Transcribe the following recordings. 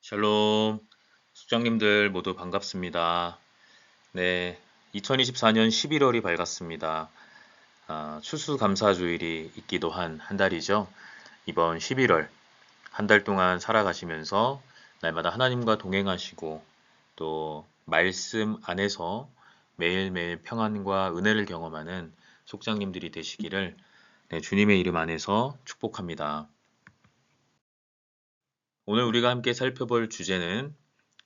샬롬, 숙장님들 모두 반갑습니다. 네, 2024년 11월이 밝았습니다. 추수감사주일이 있기도 한 달이죠. 이번 11월 한 달 동안 살아가시면서 날마다 하나님과 동행하시고 또 말씀 안에서 매일매일 평안과 은혜를 경험하는 속장님들이 되시기를 네, 주님의 이름 안에서 축복합니다. 오늘 우리가 함께 살펴볼 주제는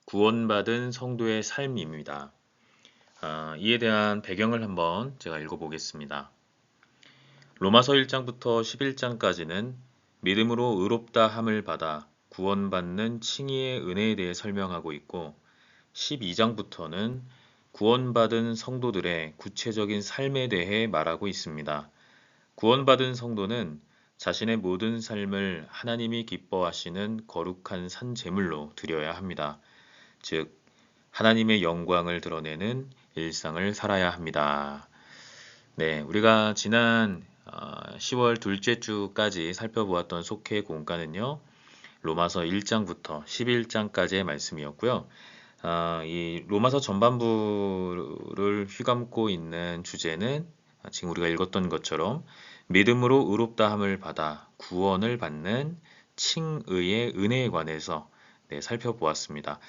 구원받은 성도의 삶입니다. 이에 대한 배경을 한번 제가 읽어보겠습니다. 로마서 1장부터 11장까지는 믿음으로 의롭다 함을 받아 구원받는 칭의의 은혜에 대해 설명하고 있고 12장부터는 구원받은 성도들의 구체적인 삶에 대해 말하고 있습니다. 구원받은 성도는 자신의 모든 삶을 하나님이 기뻐하시는 거룩한 산 제물로 드려야 합니다. 즉 하나님의 영광을 드러내는 일상을 살아야 합니다. 네, 우리가 지난 10월 둘째 주까지 살펴보았던 속회 공과는요. 로마서 1장부터 11장까지의 말씀이었고요. 이 로마서 전반부를 휘감고 있는 주제는 지금 우리가 읽었던 것처럼 믿음으로 의롭다함을 받아 구원을 받는 칭의의 은혜에 관해서 네, 살펴보았습니다.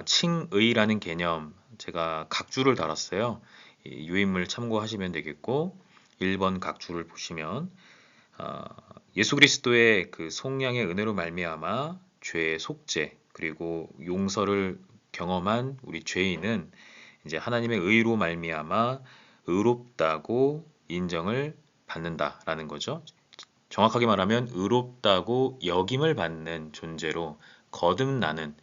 칭의라는 개념 제가 각주를 달았어요. 유인물 참고하시면 되겠고 1번 각주를 보시면 예수 그리스도의 그 속량의 은혜로 말미암아 죄의 속죄 그리고 용서를 경험한 우리 죄인은 이제 하나님의 의로 말미암아 의롭다고 인정을 받는다라는 거죠. 정확하게 말하면 의롭다고 여김을 받는 존재로 거듭나는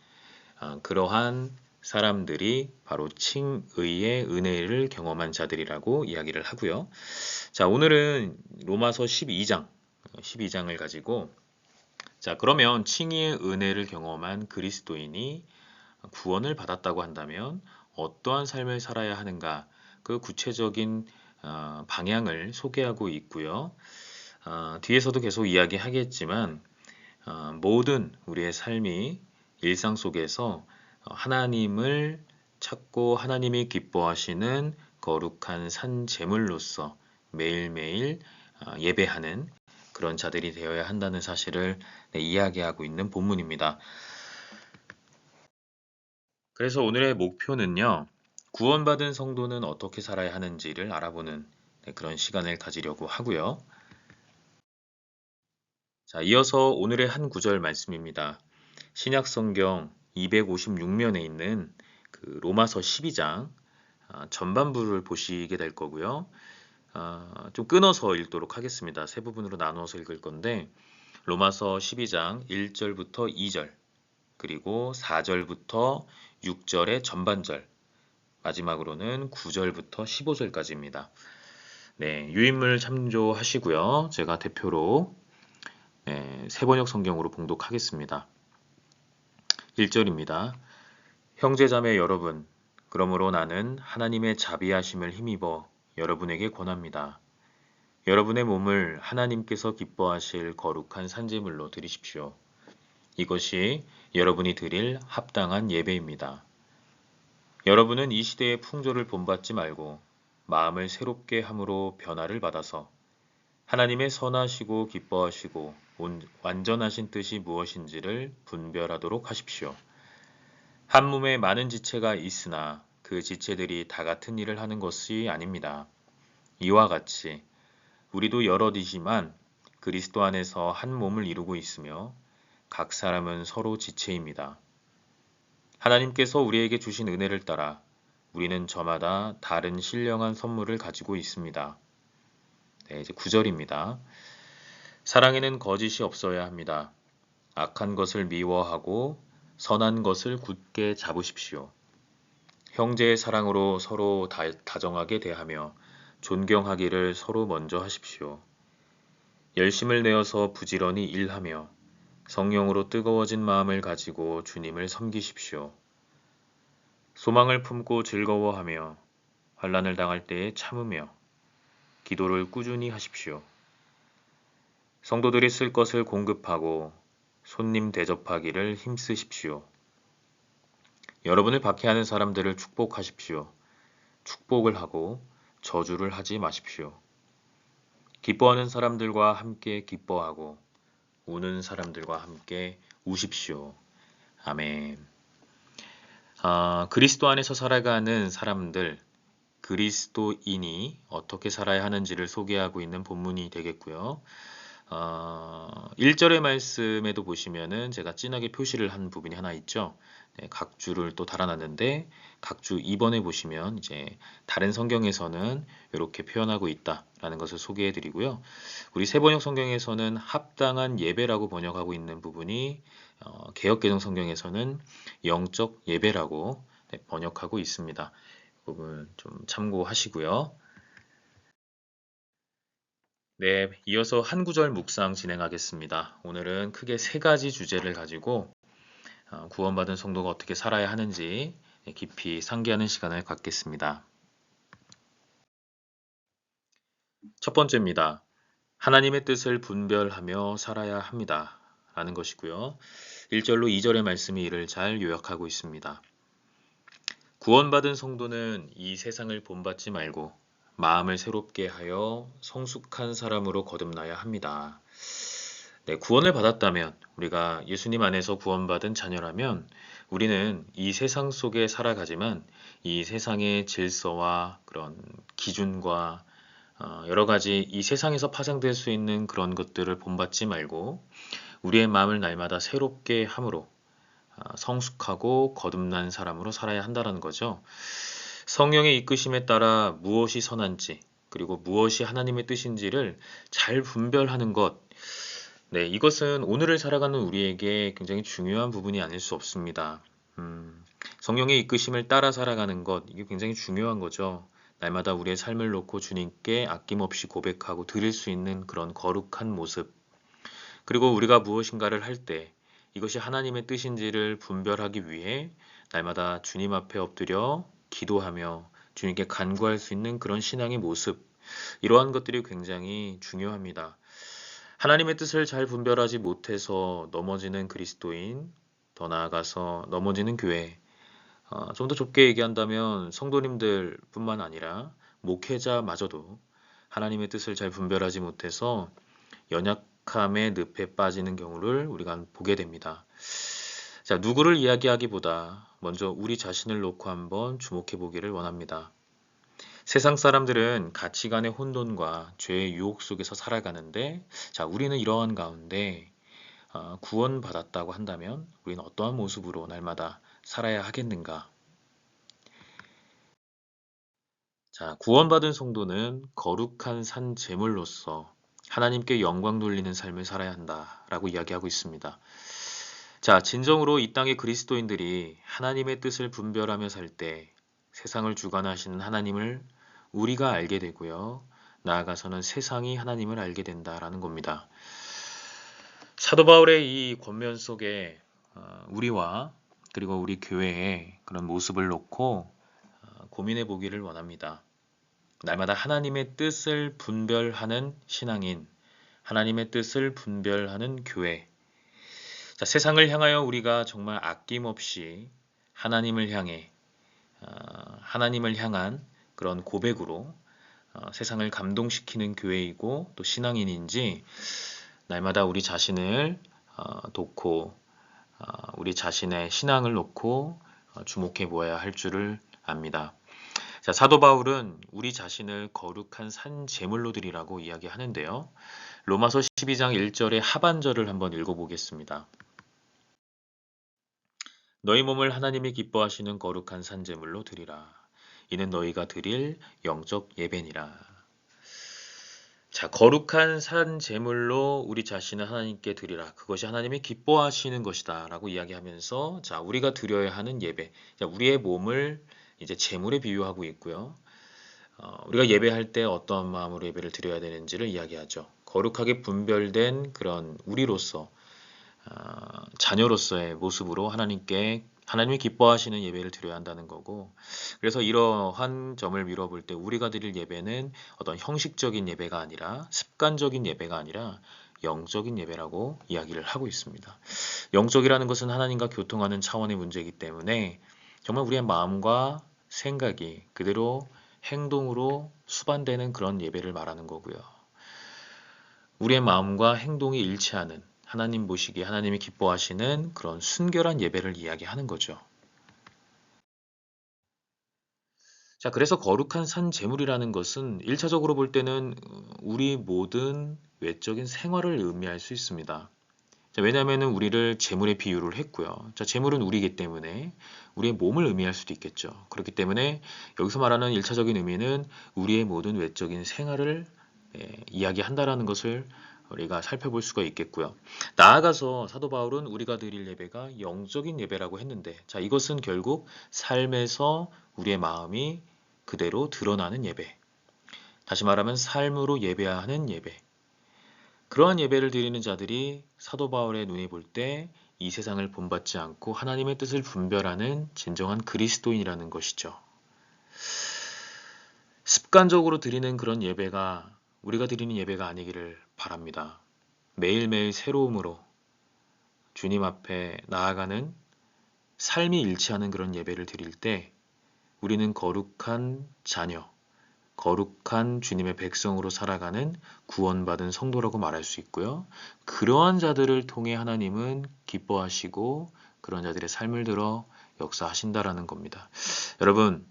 그러한 사람들이 바로 칭의의 은혜를 경험한 자들이라고 이야기를 하고요. 자, 오늘은 로마서 12장을 가지고 자, 그러면 칭의의 은혜를 경험한 그리스도인이 구원을 받았다고 한다면 어떠한 삶을 살아야 하는가? 그 구체적인 방향을 소개하고 있고요. 뒤에서도 계속 이야기하겠지만 모든 우리의 삶이 일상 속에서 하나님을 찾고 하나님이 기뻐하시는 거룩한 산 제물로서 매일매일 예배하는 그런 자들이 되어야 한다는 사실을 네, 이야기하고 있는 본문입니다. 그래서 오늘의 목표는요. 구원받은 성도는 어떻게 살아야 하는지를 알아보는 네, 그런 시간을 가지려고 하고요. 자, 이어서 오늘의 한 구절 말씀입니다. 신약 성경 256면에 있는 그 로마서 12장 전반부를 보시게 될 거고요. 좀 끊어서 읽도록 하겠습니다. 세 부분으로 나누어서 읽을 건데 로마서 12장 1절부터 2절 그리고 4절부터 6절의 전반절 마지막으로는 9절부터 15절까지입니다. 네, 유인물 참조하시고요. 제가 대표로 세번역 성경으로 봉독하겠습니다. 1절입니다. 형제자매 여러분, 그러므로 나는 하나님의 자비하심을 힘입어 여러분에게 권합니다. 여러분의 몸을 하나님께서 기뻐하실 거룩한 산제물로 드리십시오. 이것이 여러분이 드릴 합당한 예배입니다. 여러분은 이 시대의 풍조를 본받지 말고 마음을 새롭게 함으로 변화를 받아서 하나님의 선하시고 기뻐하시고 완전하신 뜻이 무엇인지를 분별하도록 하십시오. 한 몸에 많은 지체가 있으나 그 지체들이 다 같은 일을 하는 것이 아닙니다. 이와 같이 우리도 여럿이지만 그리스도 안에서 한 몸을 이루고 있으며 각 사람은 서로 지체입니다. 하나님께서 우리에게 주신 은혜를 따라 우리는 저마다 다른 신령한 선물을 가지고 있습니다. 네, 이제 9절입니다. 사랑에는 거짓이 없어야 합니다. 악한 것을 미워하고 선한 것을 굳게 잡으십시오. 형제의 사랑으로 서로 다정하게 대하며 존경하기를 서로 먼저 하십시오. 열심을 내어서 부지런히 일하며 성령으로 뜨거워진 마음을 가지고 주님을 섬기십시오. 소망을 품고 즐거워하며 환난을 당할 때에 참으며 기도를 꾸준히 하십시오. 성도들이 쓸 것을 공급하고 손님 대접하기를 힘쓰십시오. 여러분을 박해하는 사람들을 축복하십시오. 축복을 하고 저주를 하지 마십시오. 기뻐하는 사람들과 함께 기뻐하고 우는 사람들과 함께 우십시오. 아멘. 그리스도 안에서 살아가는 사람들, 그리스도인이 어떻게 살아야 하는지를 소개하고 있는 본문이 되겠고요. 1절의 말씀에도 보시면은 제가 진하게 표시를 한 부분이 하나 있죠. 네, 각주를 또 달아놨는데 각주 2번에 보시면 이제 다른 성경에서는 이렇게 표현하고 있다라는 것을 소개해 드리고요. 우리 새번역 성경에서는 합당한 예배라고 번역하고 있는 부분이 개역개정 성경에서는 영적 예배라고 번역하고 있습니다. 이 부분 좀 참고하시고요. 네, 이어서 한 구절 묵상 진행하겠습니다. 오늘은 크게 세 가지 주제를 가지고 구원받은 성도가 어떻게 살아야 하는지 깊이 상기하는 시간을 갖겠습니다. 첫 번째입니다. 하나님의 뜻을 분별하며 살아야 합니다. 라는 것이고요. 1절로 2절의 말씀이 이를 잘 요약하고 있습니다. 구원받은 성도는 이 세상을 본받지 말고 마음을 새롭게 하여 성숙한 사람으로 거듭나야 합니다. 네, 구원을 받았다면, 우리가 예수님 안에서 구원받은 자녀라면 우리는 이 세상 속에 살아가지만 이 세상의 질서와 그런 기준과 여러 가지 이 세상에서 파생될 수 있는 그런 것들을 본받지 말고 우리의 마음을 날마다 새롭게 함으로 성숙하고 거듭난 사람으로 살아야 한다는 거죠. 성령의 이끄심에 따라 무엇이 선한지 그리고 무엇이 하나님의 뜻인지를 잘 분별하는 것. 네, 이것은 오늘을 살아가는 우리에게 굉장히 중요한 부분이 아닐 수 없습니다. 성령의 이끄심을 따라 살아가는 것, 이게 굉장히 중요한 거죠. 날마다 우리의 삶을 놓고 주님께 아낌없이 고백하고 드릴 수 있는 그런 거룩한 모습. 그리고 우리가 무엇인가를 할 때 이것이 하나님의 뜻인지를 분별하기 위해 날마다 주님 앞에 엎드려 기도하며 주님께 간구할 수 있는 그런 신앙의 모습. 이러한 것들이 굉장히 중요합니다. 하나님의 뜻을 잘 분별하지 못해서 넘어지는 그리스도인, 더 나아가서 넘어지는 교회, 좀 더 좁게 얘기한다면 성도님들 뿐만 아니라 목회자마저도 하나님의 뜻을 잘 분별하지 못해서 연약함의 늪에 빠지는 경우를 우리가 보게 됩니다. 자, 누구를 이야기하기보다 먼저 우리 자신을 놓고 한번 주목해 보기를 원합니다. 세상 사람들은 가치관의 혼돈과 죄의 유혹 속에서 살아가는데, 자, 우리는 이러한 가운데 구원받았다고 한다면 우리는 어떠한 모습으로 날마다 살아야 하겠는가? 자, 구원받은 성도는 거룩한 산 제물로서 하나님께 영광 돌리는 삶을 살아야 한다라고 이야기하고 있습니다. 자, 진정으로 이 땅의 그리스도인들이 하나님의 뜻을 분별하며 살 때 세상을 주관하시는 하나님을 우리가 알게 되고요. 나아가서는 세상이 하나님을 알게 된다라는 겁니다. 사도 바울의 이 권면 속에 우리와 그리고 우리 교회의 그런 모습을 놓고 고민해 보기를 원합니다. 날마다 하나님의 뜻을 분별하는 신앙인, 하나님의 뜻을 분별하는 교회. 자, 세상을 향하여 우리가 정말 아낌없이 하나님을 향해, 하나님을 향한 그런 고백으로 세상을 감동시키는 교회이고 또 신앙인인지 날마다 우리 자신을 돕고 우리 자신의 신앙을 놓고 주목해 보아야 할 줄을 압니다. 자, 사도 바울은 우리 자신을 거룩한 산 제물로 드리라고 이야기하는데요. 로마서 12장 1절의 하반절을 한번 읽어보겠습니다. 너희 몸을 하나님이 기뻐하시는 거룩한 산 제물로 드리라. 이는 너희가 드릴 영적 예배니라. 자, 거룩한 산 제물로 우리 자신을 하나님께 드리라. 그것이 하나님이 기뻐하시는 것이다. 라고 이야기하면서, 자, 우리가 드려야 하는 예배. 자, 우리의 몸을 이제 제물에 비유하고 있고요. 우리가 예배할 때 어떠한 마음으로 예배를 드려야 되는지를 이야기하죠. 거룩하게 분별된 그런 우리로서, 자녀로서의 모습으로 하나님이 기뻐하시는 예배를 드려야 한다는 거고, 그래서 이러한 점을 미뤄볼 때 우리가 드릴 예배는 어떤 형식적인 예배가 아니라 습관적인 예배가 아니라 영적인 예배라고 이야기를 하고 있습니다. 영적이라는 것은 하나님과 교통하는 차원의 문제이기 때문에 정말 우리의 마음과 생각이 그대로 행동으로 수반되는 그런 예배를 말하는 거고요. 우리의 마음과 행동이 일치하는 하나님 보시기에 하나님이 기뻐하시는 그런 순결한 예배를 이야기하는 거죠. 자, 그래서 거룩한 산 제물이라는 것은 1차적으로 볼 때는 우리 모든 외적인 생활을 의미할 수 있습니다. 자, 왜냐하면 우리를 제물에 비유를 했고요. 자, 제물은 우리이기 때문에 우리의 몸을 의미할 수도 있겠죠. 그렇기 때문에 여기서 말하는 1차적인 의미는 우리의 모든 외적인 생활을 이야기한다라는 것을 우리가 살펴볼 수가 있겠고요. 나아가서 사도 바울은 우리가 드릴 예배가 영적인 예배라고 했는데, 자, 이것은 결국 삶에서 우리의 마음이 그대로 드러나는 예배. 다시 말하면 삶으로 예배하는 예배. 그러한 예배를 드리는 자들이 사도 바울의 눈에 볼 때 이 세상을 본받지 않고 하나님의 뜻을 분별하는 진정한 그리스도인이라는 것이죠. 습관적으로 드리는 그런 예배가 우리가 드리는 예배가 아니기를 바랍니다. 매일매일 새로움으로 주님 앞에 나아가는 삶이 일치하는 그런 예배를 드릴 때 우리는 거룩한 자녀, 거룩한 주님의 백성으로 살아가는 구원받은 성도라고 말할 수 있고요. 그러한 자들을 통해 하나님은 기뻐하시고 그런 자들의 삶을 들어 역사하신다라는 겁니다. 여러분,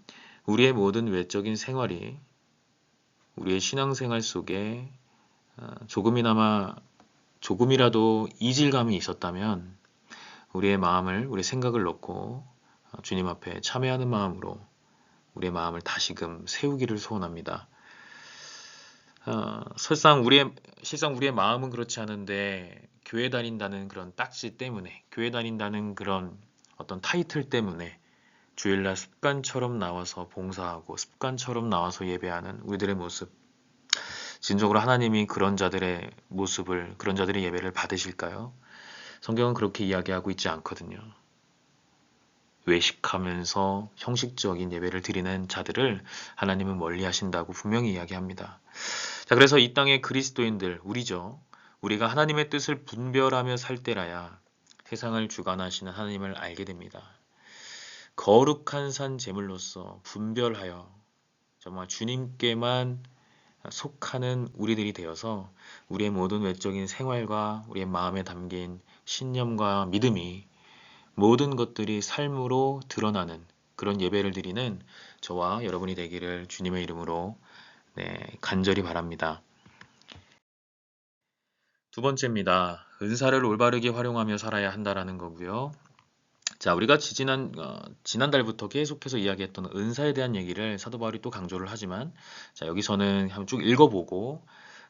우리의 모든 외적인 생활이 우리의 신앙생활 속에 조금이라도 이질감이 있었다면 우리의 마음을, 우리의 생각을 넣고 주님 앞에 참회하는 마음으로 우리의 마음을 다시금 세우기를 소원합니다. 실상 우리의 마음은 그렇지 않은데 교회 다닌다는 그런 딱지 때문에, 교회 다닌다는 그런 어떤 타이틀 때문에 주일날 습관처럼 나와서 봉사하고 습관처럼 나와서 예배하는 우리들의 모습, 진정으로 하나님이 그런 자들의 모습을, 그런 자들의 예배를 받으실까요? 성경은 그렇게 이야기하고 있지 않거든요. 외식하면서 형식적인 예배를 드리는 자들을 하나님은 멀리 하신다고 분명히 이야기합니다. 자, 그래서 이 땅의 그리스도인들, 우리죠. 우리가 하나님의 뜻을 분별하며 살 때라야 세상을 주관하시는 하나님을 알게 됩니다. 거룩한 산 제물로서 분별하여 정말 주님께만 속하는 우리들이 되어서 우리의 모든 외적인 생활과 우리의 마음에 담긴 신념과 믿음이 모든 것들이 삶으로 드러나는 그런 예배를 드리는 저와 여러분이 되기를 주님의 이름으로 간절히 바랍니다. 두 번째입니다. 은사를 올바르게 활용하며 살아야 한다라는 거고요. 자, 우리가 지난달부터 계속해서 이야기했던 은사에 대한 얘기를 사도 바울이 또 강조를 하지만, 자, 여기서는 한번 쭉 읽어보고,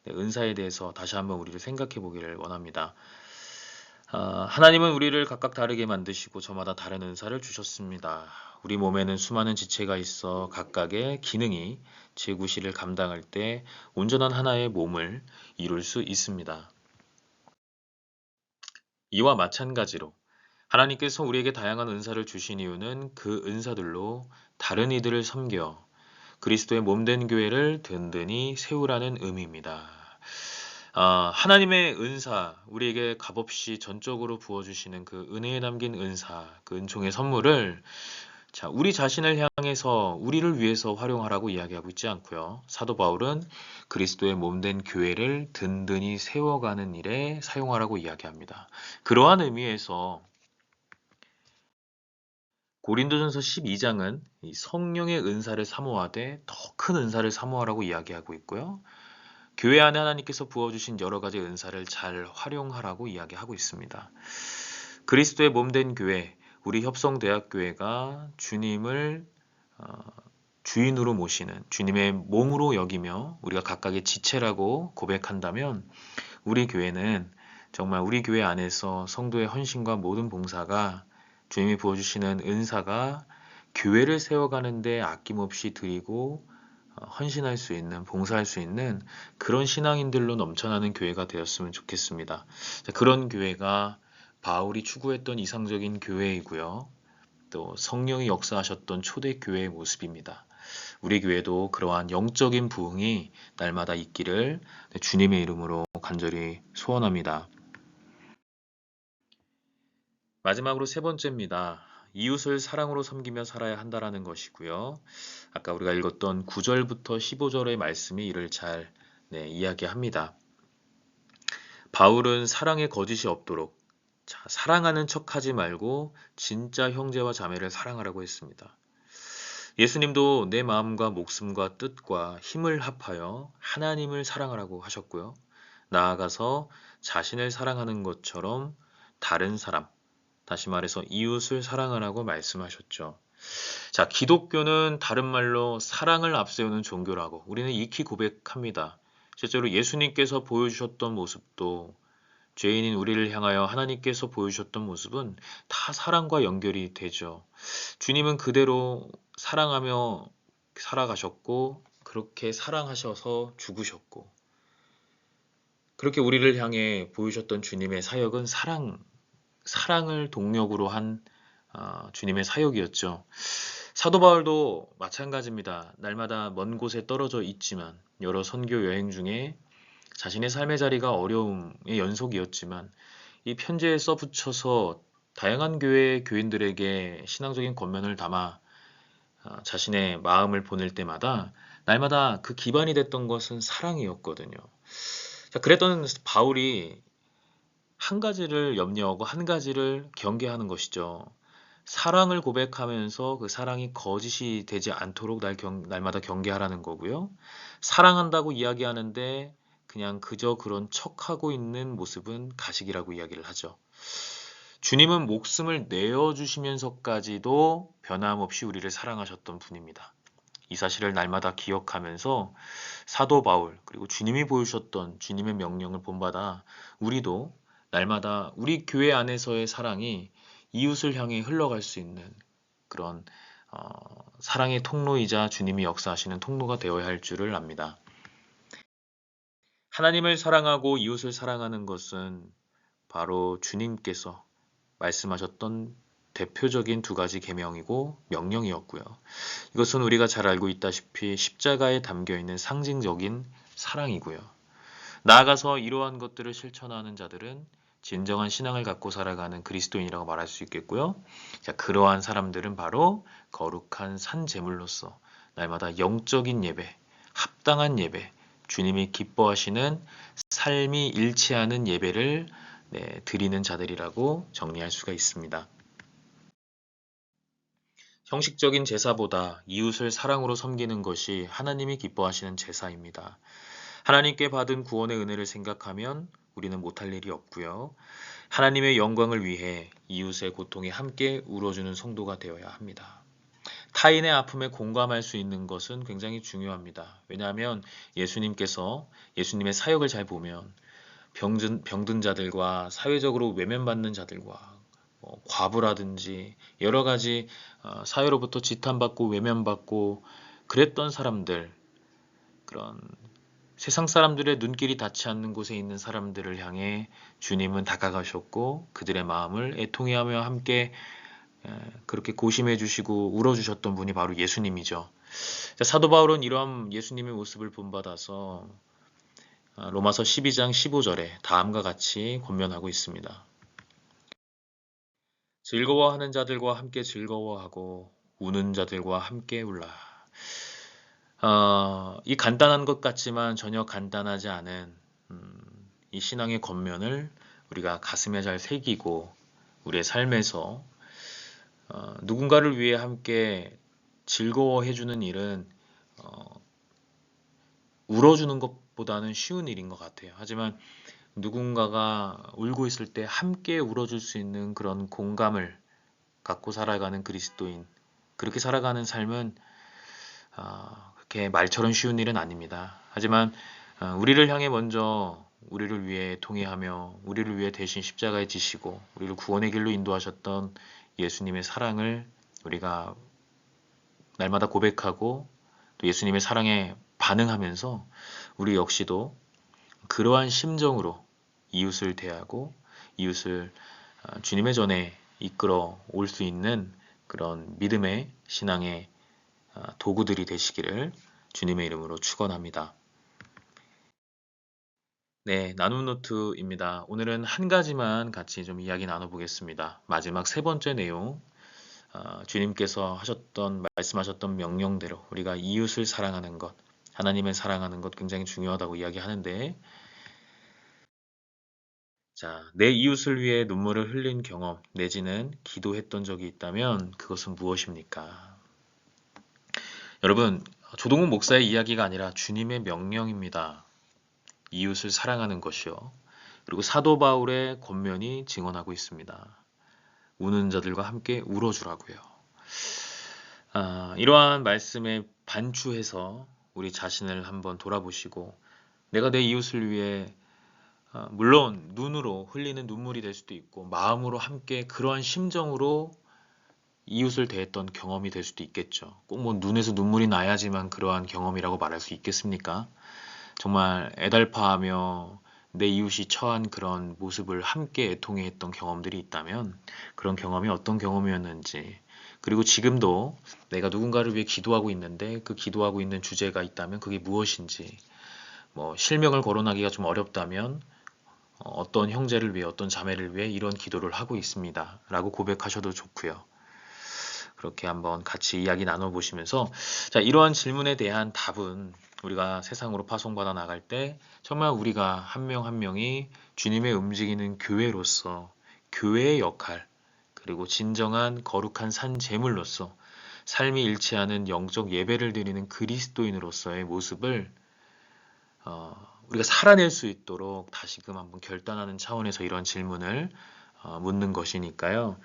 은사에 대해서 다시 한번 우리를 생각해 보기를 원합니다. 하나님은 우리를 각각 다르게 만드시고 저마다 다른 은사를 주셨습니다. 우리 몸에는 수많은 지체가 있어 각각의 기능이 제구실을 감당할 때 온전한 하나의 몸을 이룰 수 있습니다. 이와 마찬가지로 하나님께서 우리에게 다양한 은사를 주신 이유는 그 은사들로 다른 이들을 섬겨 그리스도의 몸된 교회를 든든히 세우라는 의미입니다. 하나님의 은사, 우리에게 값없이 전적으로 부어주시는 그 은혜에 담긴 은사, 그 은총의 선물을 자, 우리 자신을 향해서 우리를 위해서 활용하라고 이야기하고 있지 않고요. 사도 바울은 그리스도의 몸된 교회를 든든히 세워가는 일에 사용하라고 이야기합니다. 그러한 의미에서 고린도전서 12장은 성령의 은사를 사모하되 더 큰 은사를 사모하라고 이야기하고 있고요. 교회 안에 하나님께서 부어주신 여러 가지 은사를 잘 활용하라고 이야기하고 있습니다. 그리스도의 몸된 교회, 우리 협성대학교회가 주님을 주인으로 모시는 주님의 몸으로 여기며 우리가 각각의 지체라고 고백한다면 우리 교회는 정말 우리 교회 안에서 성도의 헌신과 모든 봉사가 주님이 부어주시는 은사가 교회를 세워가는데 아낌없이 드리고 헌신할 수 있는, 봉사할 수 있는 그런 신앙인들로 넘쳐나는 교회가 되었으면 좋겠습니다. 그런 교회가 바울이 추구했던 이상적인 교회이고요. 또 성령이 역사하셨던 초대교회의 모습입니다. 우리 교회도 그러한 영적인 부흥이 날마다 있기를 주님의 이름으로 간절히 소원합니다. 마지막으로 세 번째입니다. 이웃을 사랑으로 섬기며 살아야 한다라는 것이고요. 아까 우리가 읽었던 9절부터 15절의 말씀이 이를 잘 이야기합니다. 바울은 사랑에 거짓이 없도록 사랑하는 척하지 말고 진짜 형제와 자매를 사랑하라고 했습니다. 예수님도 내 마음과 목숨과 뜻과 힘을 합하여 하나님을 사랑하라고 하셨고요. 나아가서 자신을 사랑하는 것처럼 다른 사람, 다시 말해서 이웃을 사랑하라고 말씀하셨죠. 자, 기독교는 다른 말로 사랑을 앞세우는 종교라고 우리는 익히 고백합니다. 실제로 예수님께서 보여주셨던 모습도 죄인인 우리를 향하여 하나님께서 보여주셨던 모습은 다 사랑과 연결이 되죠. 주님은 그대로 사랑하며 살아가셨고 그렇게 사랑하셔서 죽으셨고 그렇게 우리를 향해 보여주셨던 주님의 사역은 사랑을 동력으로 한 주님의 사역이었죠. 사도 바울도 마찬가지입니다. 날마다 먼 곳에 떨어져 있지만 여러 선교 여행 중에 자신의 삶의 자리가 어려움의 연속이었지만 이 편지에 써붙여서 다양한 교회 교인들에게 신앙적인 권면을 담아 자신의 마음을 보낼 때마다 날마다 그 기반이 됐던 것은 사랑이었거든요. 자, 그랬던 바울이 한 가지를 염려하고 한 가지를 경계하는 것이죠. 사랑을 고백하면서 그 사랑이 거짓이 되지 않도록 날마다 경계하라는 거고요. 사랑한다고 이야기하는데 그냥 그저 그런 척하고 있는 모습은 가식이라고 이야기를 하죠. 주님은 목숨을 내어주시면서까지도 변함없이 우리를 사랑하셨던 분입니다. 이 사실을 날마다 기억하면서 사도 바울 그리고 주님이 보여주셨던 주님의 명령을 본받아 우리도 날마다 우리 교회 안에서의 사랑이 이웃을 향해 흘러갈 수 있는 그런 사랑의 통로이자 주님이 역사하시는 통로가 되어야 할 줄을 압니다. 하나님을 사랑하고 이웃을 사랑하는 것은 바로 주님께서 말씀하셨던 대표적인 두 가지 계명이고 명령이었고요. 이것은 우리가 잘 알고 있다시피 십자가에 담겨 있는 상징적인 사랑이고요. 나아가서 이러한 것들을 실천하는 자들은 진정한 신앙을 갖고 살아가는 그리스도인이라고 말할 수 있겠고요. 자, 그러한 사람들은 바로 거룩한 산 제물로서 날마다 영적인 예배, 합당한 예배, 주님이 기뻐하시는 삶이 일치하는 예배를 드리는 자들이라고 정리할 수가 있습니다. 형식적인 제사보다 이웃을 사랑으로 섬기는 것이 하나님이 기뻐하시는 제사입니다. 하나님께 받은 구원의 은혜를 생각하면 우리는 못할 일이 없고요. 하나님의 영광을 위해 이웃의 고통에 함께 울어주는 성도가 되어야 합니다. 타인의 아픔에 공감할 수 있는 것은 굉장히 중요합니다. 왜냐하면 예수님의 사역을 잘 보면 병든 자들과 사회적으로 외면받는 자들과 과부라든지 여러 가지 사회로부터 지탄받고 외면받고 그랬던 사람들, 그런 세상 사람들의 눈길이 닿지 않는 곳에 있는 사람들을 향해 주님은 다가가셨고 그들의 마음을 애통해하며 함께 그렇게 고심해 주시고 울어 주셨던 분이 바로 예수님이죠. 사도 바울은 이러한 예수님의 모습을 본받아서 로마서 12장 15절에 다음과 같이 권면하고 있습니다. 즐거워하는 자들과 함께 즐거워하고 우는 자들과 함께 울라. 이 간단한 것 같지만 전혀 간단하지 않은 이 신앙의 겉면을 우리가 가슴에 잘 새기고 우리의 삶에서 누군가를 위해 함께 즐거워해주는 일은 울어주는 것보다는 쉬운 일인 것 같아요. 하지만 누군가가 울고 있을 때 함께 울어줄 수 있는 그런 공감을 갖고 살아가는 그리스도인, 그렇게 살아가는 삶은 그렇게 말처럼 쉬운 일은 아닙니다. 하지만 우리를 향해 먼저 우리를 위해 통회하며 우리를 위해 대신 십자가에 지시고 우리를 구원의 길로 인도하셨던 예수님의 사랑을 우리가 날마다 고백하고 또 예수님의 사랑에 반응하면서 우리 역시도 그러한 심정으로 이웃을 대하고 이웃을 주님의 전에 이끌어 올 수 있는 그런 믿음의 신앙의 도구들이 되시기를 주님의 이름으로 축원합니다. 네, 나눔 노트입니다. 오늘은 한 가지만 같이 좀 이야기 나눠보겠습니다. 마지막 세 번째 내용, 주님께서 말씀하셨던 명령대로 우리가 이웃을 사랑하는 것, 하나님을 사랑하는 것 굉장히 중요하다고 이야기하는데, 자, 내 이웃을 위해 눈물을 흘린 경험 내지는 기도했던 적이 있다면 그것은 무엇입니까? 여러분, 조동훈 목사의 이야기가 아니라 주님의 명령입니다. 이웃을 사랑하는 것이요. 그리고 사도 바울의 권면이 증언하고 있습니다. 우는 자들과 함께 울어주라고요. 이러한 말씀에 반추해서 우리 자신을 한번 돌아보시고 내가 내 이웃을 위해 물론 눈으로 흘리는 눈물이 될 수도 있고 마음으로 함께 그러한 심정으로 이웃을 대했던 경험이 될 수도 있겠죠. 꼭 뭐 눈에서 눈물이 나야지만 그러한 경험이라고 말할 수 있겠습니까? 정말 애달파하며 내 이웃이 처한 그런 모습을 함께 애통해 했던 경험들이 있다면 그런 경험이 어떤 경험이었는지, 그리고 지금도 내가 누군가를 위해 기도하고 있는데 그 기도하고 있는 주제가 있다면 그게 무엇인지, 뭐 실명을 거론하기가 좀 어렵다면 어떤 형제를 위해 어떤 자매를 위해 이런 기도를 하고 있습니다 라고 고백하셔도 좋고요. 그렇게 한번 같이 이야기 나눠보시면서, 자, 이러한 질문에 대한 답은 우리가 세상으로 파송받아 나갈 때 정말 우리가 한 명 한 명이 주님의 움직이는 교회로서 교회의 역할, 그리고 진정한 거룩한 산 제물로서 삶이 일치하는 영적 예배를 드리는 그리스도인으로서의 모습을 우리가 살아낼 수 있도록 다시금 한번 결단하는 차원에서 이런 질문을 묻는 것이니까요.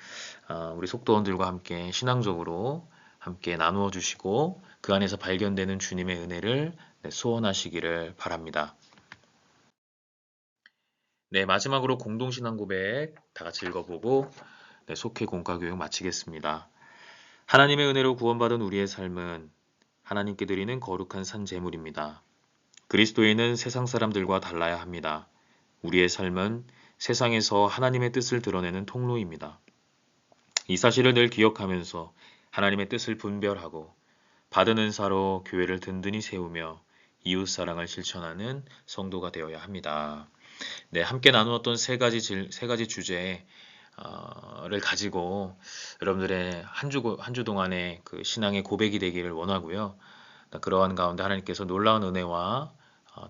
우리 속도원들과 함께 신앙적으로 함께 나누어 주시고 그 안에서 발견되는 주님의 은혜를 소원하시기를 바랍니다. 네, 마지막으로 공동신앙 고백 다 같이 읽어보고 속회 공과교육 마치겠습니다. 하나님의 은혜로 구원받은 우리의 삶은 하나님께 드리는 거룩한 산 제물입니다. 그리스도인은 세상 사람들과 달라야 합니다. 우리의 삶은 세상에서 하나님의 뜻을 드러내는 통로입니다. 이 사실을 늘 기억하면서 하나님의 뜻을 분별하고 받은 은사로 교회를 든든히 세우며 이웃 사랑을 실천하는 성도가 되어야 합니다. 네, 함께 나누었던 세 가지 주제를 가지고 여러분들의 한 주 동안의 그 신앙의 고백이 되기를 원하고요. 그러한 가운데 하나님께서 놀라운 은혜와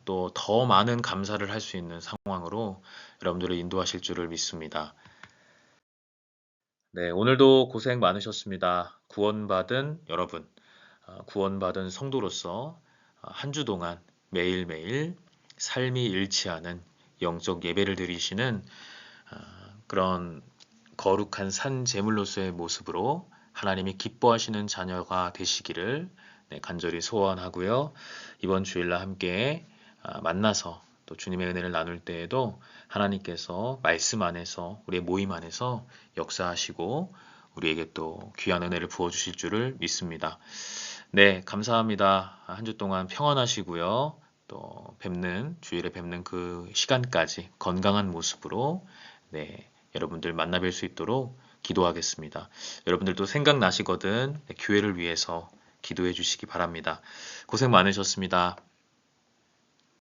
또 더 많은 감사를 할 수 있는 상황으로 여러분들을 인도하실 줄을 믿습니다. 네, 오늘도 고생 많으셨습니다. 구원받은 여러분, 구원받은 성도로서 한 주 동안 매일매일 삶이 일치하는 영적 예배를 드리시는 그런 거룩한 산 제물로서의 모습으로 하나님이 기뻐하시는 자녀가 되시기를 간절히 소원하고요. 이번 주일날 함께 만나서 또 주님의 은혜를 나눌 때에도 하나님께서 말씀 안에서 우리의 모임 안에서 역사하시고 우리에게 또 귀한 은혜를 부어주실 줄을 믿습니다. 네, 감사합니다. 한 주 동안 평안하시고요. 또 주일에 뵙는 그 시간까지 건강한 모습으로 여러분들 만나 뵐 수 있도록 기도하겠습니다. 여러분들도 생각나시거든 교회를 위해서 기도해 주시기 바랍니다. 고생 많으셨습니다.